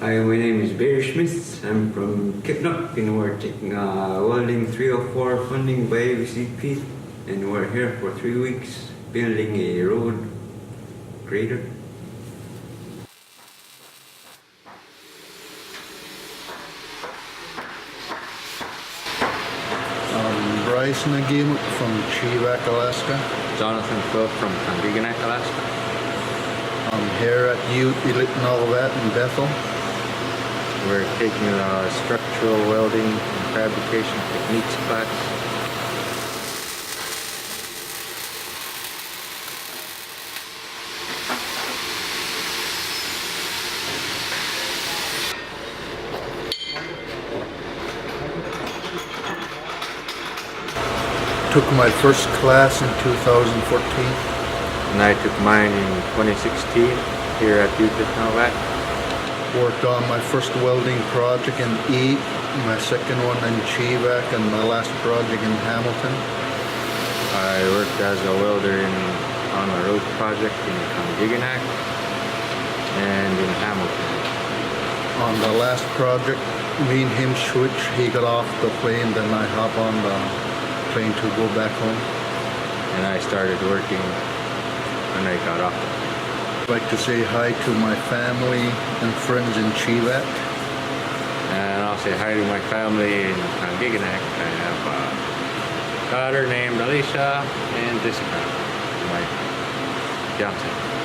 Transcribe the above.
Hi, my name is Barry Smith. I'm from Kipnuk and we're taking Welding 304 funding by ABCP, and we're here for 3 weeks building a road grader. Bryson again from Chivak, Alaska. Jonathan Phil from Kandiganak, Alaska. I'm here at Yuut Elitaurviat in Bethel. We're taking a structural welding and fabrication techniques class. Took my first class in 2014. And I took mine in 2016 here at Yuut Elitaurviat. Worked on my first welding project in E, my second one in Chivak, and my last project in Hamilton. I worked as a welder on a road project in Kandiganak and in Hamilton. On the last project, me and him switched. He got off the plane, then I hop on the plane to go back home. And I started working when I got off. I'd like to say hi to my family and friends in Chivak. And I'll say hi to my family in Kandiganak. I have a daughter named Alicia and Jessica, my fiance.